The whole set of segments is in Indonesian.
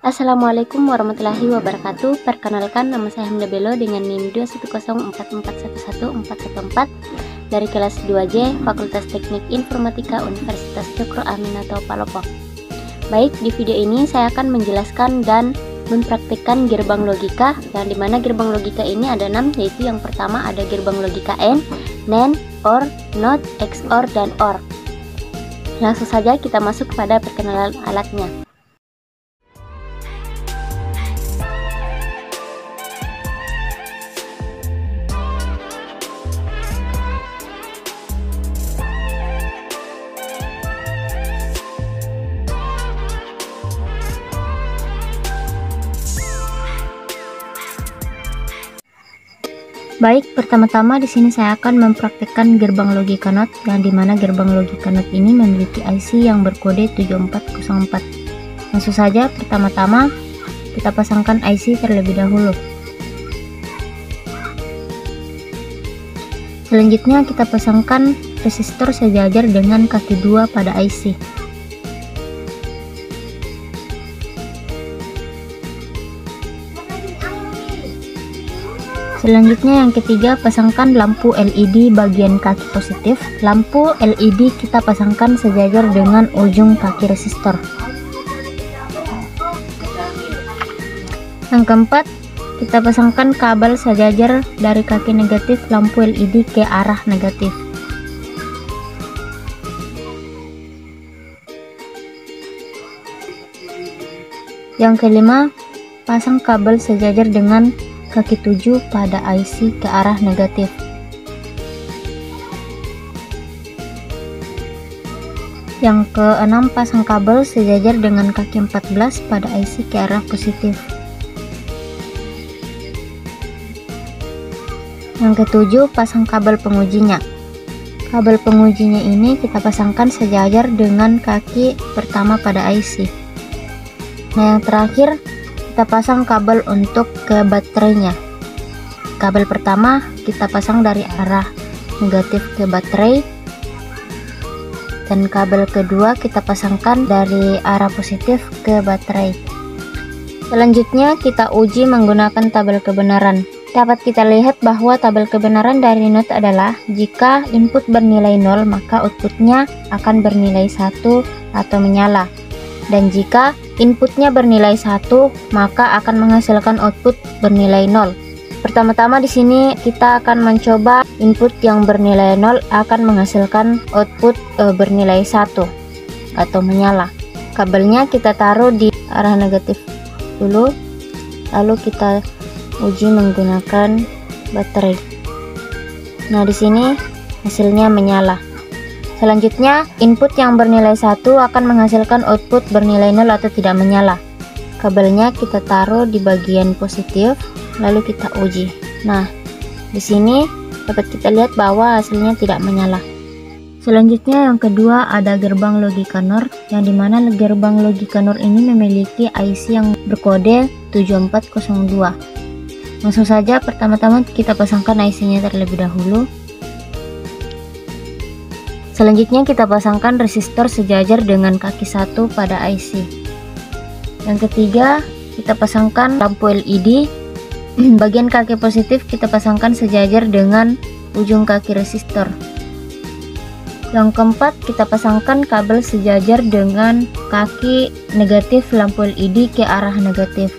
Assalamualaikum warahmatullahi wabarakatuh. Perkenalkan, nama saya Hamda Bello dengan NIM 21044111414 dari kelas 2J Fakultas Teknik Informatika Universitas Cokro Aminoto Palopo. Baik, di video ini saya akan menjelaskan dan mempraktikkan gerbang logika, yang dimana gerbang logika ini ada 6, yaitu yang pertama ada gerbang logika AND, NAND, OR, NOT, XOR, dan OR. Langsung saja kita masuk pada perkenalan alatnya. Baik, pertama-tama di sini saya akan mempraktikkan gerbang logika NOT, yang dimana gerbang logika NOT ini memiliki IC yang berkode 7404. Langsung saja, pertama-tama kita pasangkan IC terlebih dahulu. Selanjutnya kita pasangkan resistor sejajar dengan kaki 2 pada IC. Selanjutnya yang ketiga, pasangkan lampu LED bagian kaki positif. Lampu LED kita pasangkan sejajar dengan ujung kaki resistor. Yang keempat, kita pasangkan kabel sejajar dari kaki negatif lampu LED ke arah negatif. Yang kelima, pasang kabel sejajar dengan kaki 7 pada IC ke arah negatif. Yang keenam, pasang kabel sejajar dengan kaki 14 pada IC ke arah positif. Yang ketujuh, pasang kabel pengujinya. Kabel pengujinya ini kita pasangkan sejajar dengan kaki pertama pada IC. Nah, yang terakhir, kita pasang kabel untuk ke baterainya. Kabel pertama kita pasang dari arah negatif ke baterai, dan kabel kedua kita pasangkan dari arah positif ke baterai. Selanjutnya kita uji menggunakan tabel kebenaran. Dapat kita lihat bahwa tabel kebenaran dari NOT adalah jika input bernilai 0 maka outputnya akan bernilai 1 atau menyala. Dan jika inputnya bernilai 1, maka akan menghasilkan output bernilai 0. Pertama-tama di sini kita akan mencoba input yang bernilai 0 akan menghasilkan output bernilai 1 atau menyala. Kabelnya kita taruh di arah negatif dulu, lalu kita uji menggunakan baterai. Nah, di sini hasilnya menyala. Selanjutnya, input yang bernilai 1 akan menghasilkan output bernilai 0 atau tidak menyala. Kabelnya kita taruh di bagian positif, lalu kita uji. Nah, di sini dapat kita lihat bahwa hasilnya tidak menyala. Selanjutnya yang kedua ada gerbang logika NOR, yang dimana gerbang logika NOR ini memiliki IC yang berkode 7402. Langsung saja, pertama-tama kita pasangkan IC-nya terlebih dahulu. Selanjutnya kita pasangkan resistor sejajar dengan kaki 1 pada IC. Yang ketiga, kita pasangkan lampu LED. Bagian kaki positif kita pasangkan sejajar dengan ujung kaki resistor. Yang keempat, kita pasangkan kabel sejajar dengan kaki negatif lampu LED ke arah negatif.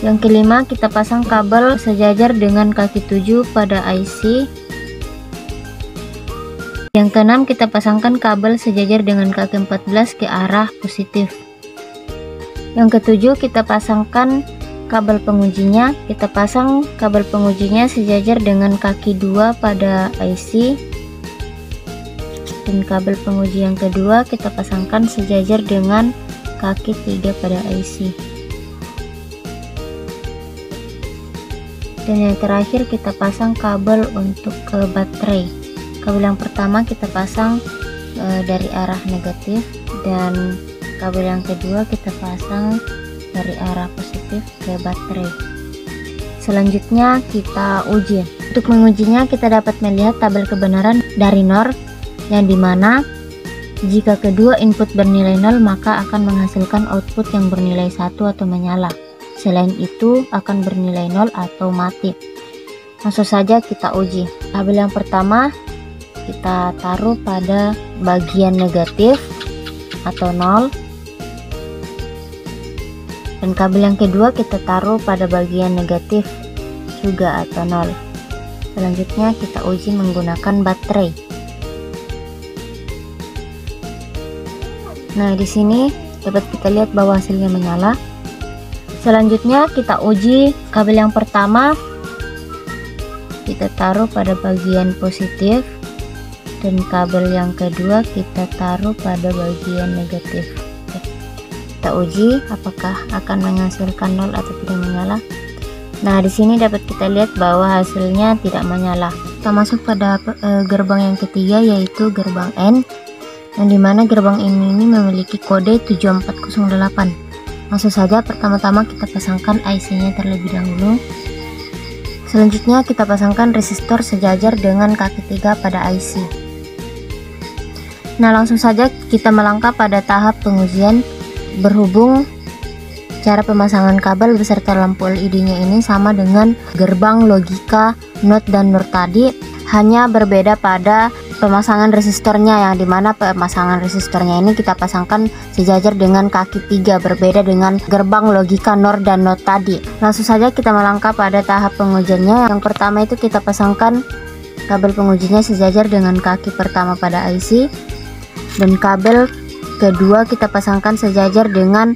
Yang kelima, kita pasang kabel sejajar dengan kaki 7 pada IC. Yang keenam, kita pasangkan kabel sejajar dengan kaki 14 ke arah positif. Yang ketujuh, kita pasangkan kabel pengujinya. Kita pasang kabel pengujinya sejajar dengan kaki 2 pada IC. Dan kabel penguji yang kedua kita pasangkan sejajar dengan kaki 3 pada IC. Dan yang terakhir kita pasang kabel untuk ke baterai. Kabel yang pertama kita pasang dari arah negatif, dan kabel yang kedua kita pasang dari arah positif ke baterai. Selanjutnya kita uji. Untuk mengujinya kita dapat melihat tabel kebenaran dari NOR, yang dimana Jika kedua input bernilai 0, maka akan menghasilkan output yang bernilai 1 atau menyala. Selain itu akan bernilai 0 atau mati. Langsung saja kita uji. Kabel yang pertama kita taruh pada bagian negatif atau 0. Dan kabel yang kedua kita taruh pada bagian negatif juga atau 0. Selanjutnya kita uji menggunakan baterai. Nah, di sini dapat kita lihat bahwa hasilnya menyala. Selanjutnya kita uji kabel yang pertama, kita taruh pada bagian positif, dan kabel yang kedua kita taruh pada bagian negatif. Kita uji apakah akan menghasilkan 0 atau tidak menyala. Nah, di sini dapat kita lihat bahwa hasilnya tidak menyala. Kita masuk pada gerbang yang ketiga, yaitu gerbang N, yang dimana gerbang ini memiliki kode 7408. Langsung saja pertama-tama kita pasangkan IC-nya terlebih dahulu. Selanjutnya kita pasangkan resistor sejajar dengan kaki 3 pada IC. Nah, langsung saja kita melangkah pada tahap pengujian. Berhubung cara pemasangan kabel beserta lampu LED-nya ini sama dengan gerbang logika NOT dan NOR tadi, hanya berbeda pada pemasangan resistornya, yang dimana pemasangan resistornya ini kita pasangkan sejajar dengan kaki 3, berbeda dengan gerbang logika NOR dan NOT tadi. Langsung saja kita melangkah pada tahap pengujiannya. Yang pertama itu kita pasangkan kabel pengujinya sejajar dengan kaki pertama pada IC, dan kabel kedua kita pasangkan sejajar dengan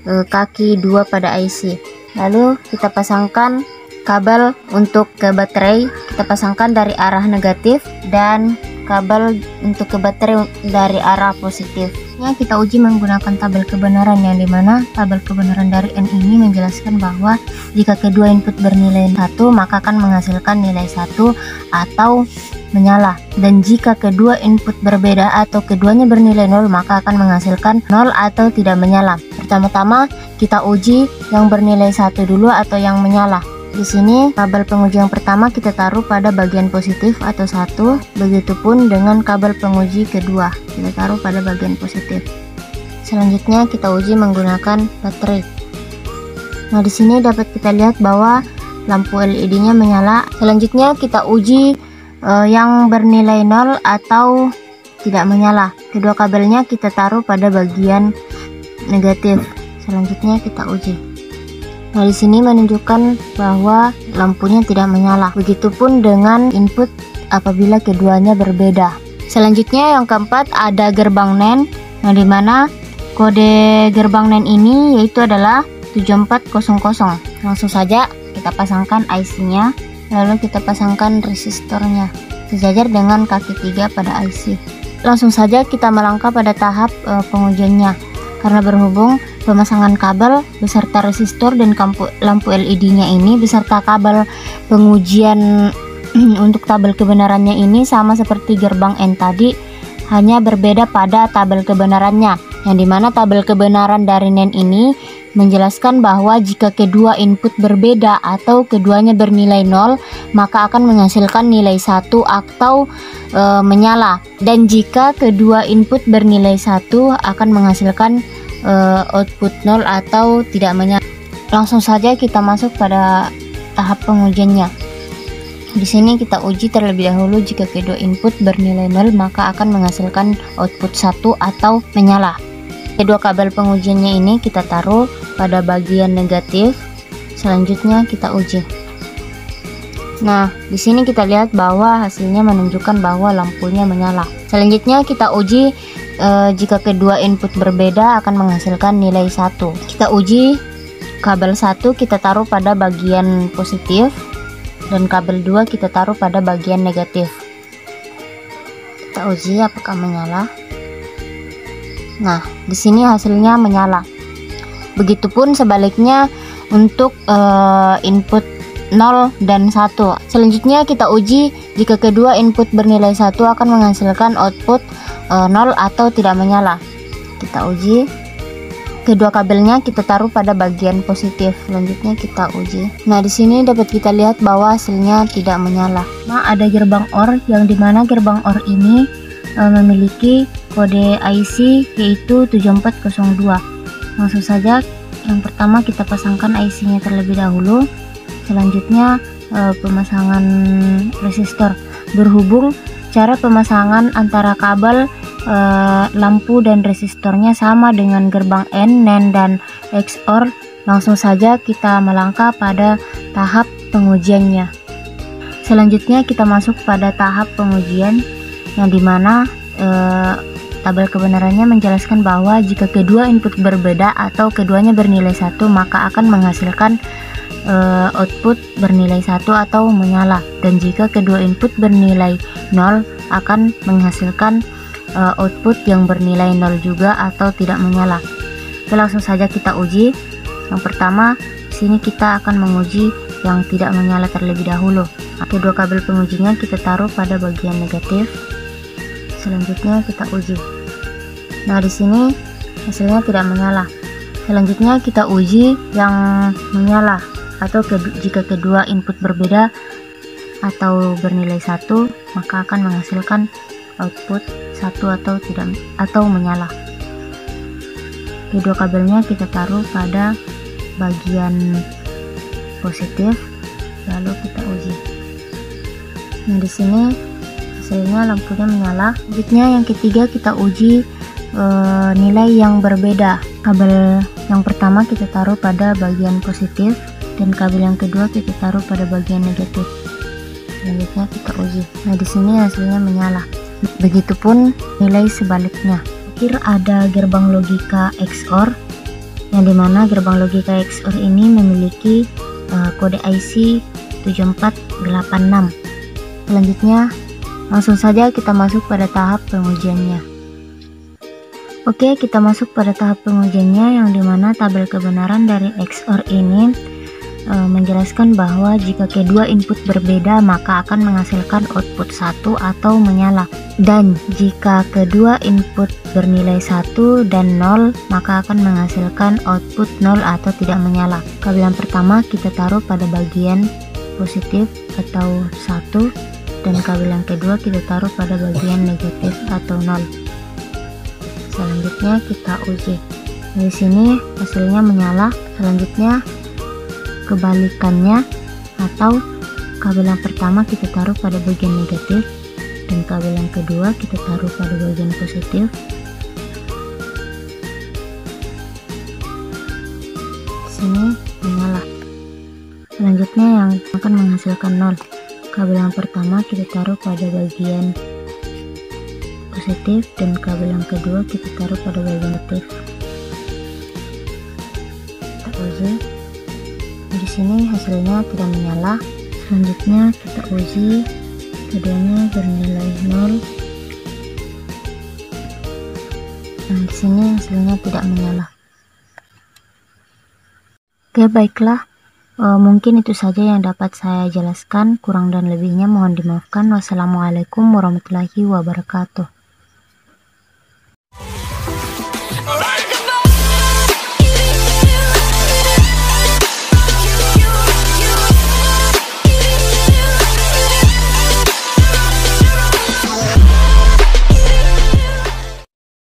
kaki 2 pada IC. Lalu kita pasangkan kabel untuk ke baterai, kita pasangkan dari arah negatif, dan kabel untuk ke baterai dari arah positif. Kita uji menggunakan tabel kebenaran, yang dimana tabel kebenaran dari N ini menjelaskan bahwa jika kedua input bernilai 1, maka akan menghasilkan nilai 1 atau menyala, dan jika kedua input berbeda atau keduanya bernilai 0, maka akan menghasilkan 0 atau tidak menyala. Pertama-tama kita uji yang bernilai 1 dulu atau yang menyala. Di sini kabel penguji yang pertama kita taruh pada bagian positif atau 1, begitupun dengan kabel penguji kedua kita taruh pada bagian positif. Selanjutnya kita uji menggunakan baterai. Nah, di sini dapat kita lihat bahwa lampu LED-nya menyala. Selanjutnya kita uji yang bernilai 0 atau tidak menyala. Kedua kabelnya kita taruh pada bagian negatif. Selanjutnya kita uji. Nah, di sini menunjukkan bahwa lampunya tidak menyala. Begitupun dengan input apabila keduanya berbeda. Selanjutnya yang keempat ada gerbang NAND, yang dimana kode gerbang NAND ini yaitu adalah 7400. Langsung saja kita pasangkan IC-nya, lalu kita pasangkan resistornya sejajar dengan kaki 3 pada IC. Langsung saja kita melangkah pada tahap pengujiannya, karena berhubung pemasangan kabel beserta resistor dan lampu LED-nya ini beserta kabel pengujian untuk tabel kebenarannya ini sama seperti gerbang N tadi, hanya berbeda pada tabel kebenarannya, yang dimana tabel kebenaran dari NAND ini menjelaskan bahwa jika kedua input berbeda atau keduanya bernilai 0, maka akan menghasilkan nilai 1 atau menyala, dan jika kedua input bernilai 1 akan menghasilkan output 0 atau tidak menyala. Langsung saja kita masuk pada tahap pengujiannya. Di sini kita uji terlebih dahulu jika kedua input bernilai 0, maka akan menghasilkan output 1 atau menyala. Kedua kabel pengujiannya ini kita taruh pada bagian negatif. Selanjutnya kita uji. Nah, di sini kita lihat bahwa hasilnya menunjukkan bahwa lampunya menyala. Selanjutnya kita uji jika kedua input berbeda akan menghasilkan nilai 1. Kita uji kabel 1 kita taruh pada bagian positif, dan kabel 2 kita taruh pada bagian negatif. Kita uji apakah menyala. Nah, di sini hasilnya menyala. Begitupun sebaliknya untuk input 0 dan 1. Selanjutnya kita uji jika kedua input bernilai 1 akan menghasilkan output 0 atau tidak menyala. Kita uji. Kedua kabelnya kita taruh pada bagian positif. Selanjutnya kita uji. Nah, di sini dapat kita lihat bahwa hasilnya tidak menyala. Nah, ada gerbang OR, yang dimana gerbang OR ini memiliki kode IC yaitu 7402. Langsung saja yang pertama kita pasangkan IC-nya terlebih dahulu. Selanjutnya pemasangan resistor. Berhubung cara pemasangan antara kabel lampu dan resistornya sama dengan gerbang N, NAND, dan XOR, langsung saja kita melangkah pada tahap pengujiannya. Selanjutnya kita masuk pada tahap pengujian yang dimana tabel kebenarannya menjelaskan bahwa jika kedua input berbeda atau keduanya bernilai 1, maka akan menghasilkan output bernilai 1 atau menyala, dan jika kedua input bernilai 0 akan menghasilkan output yang bernilai 0 juga atau tidak menyala. Oke, langsung saja kita uji. Yang pertama, sini kita akan menguji yang tidak menyala terlebih dahulu. Kedua kabel pengujinya kita taruh pada bagian negatif. Selanjutnya kita uji. Nah, di sini hasilnya tidak menyala. Selanjutnya kita uji yang menyala, atau jika kedua input berbeda atau bernilai 1, maka akan menghasilkan output 1 atau tidak atau menyala. Kedua kabelnya kita taruh pada bagian positif, lalu kita uji. Nah, di sini hasilnya lampunya menyala. Selanjutnya yang ketiga kita uji nilai yang berbeda. Kabel yang pertama kita taruh pada bagian positif, dan kabel yang kedua kita taruh pada bagian negatif. Selanjutnya kita uji. Nah, di sini hasilnya menyala. Begitupun nilai sebaliknya. Terakhir ada gerbang logika XOR, yang dimana gerbang logika XOR ini memiliki kode IC 7486. Selanjutnya langsung saja kita masuk pada tahap pengujiannya. Oke, kita masuk pada tahap pengujiannya yang dimana tabel kebenaran dari XOR ini menjelaskan bahwa jika kedua input berbeda maka akan menghasilkan output 1 atau menyala, dan jika kedua input bernilai 1 dan 0 maka akan menghasilkan output 0 atau tidak menyala. Kabel yang pertama kita taruh pada bagian positif atau 1, dan kabel yang kedua kita taruh pada bagian negatif atau 0. Selanjutnya kita uji. Di sini hasilnya menyala. Selanjutnya kebalikannya, atau kabel yang pertama kita taruh pada bagian negatif, dan kabel yang kedua kita taruh pada bagian positif. Di sini menyala. Selanjutnya yang akan menghasilkan 0. Kabel yang pertama kita taruh pada bagian positif, dan kabel yang kedua kita taruh pada bagian negatif. Kita uji. Di sini hasilnya tidak menyala. Selanjutnya kita uji, keduanya bernilai 0. Nah, di sini hasilnya tidak menyala. Oke, baiklah. Mungkin itu saja yang dapat saya jelaskan. Kurang dan lebihnya mohon dimaafkan. Wassalamualaikum warahmatullahi wabarakatuh.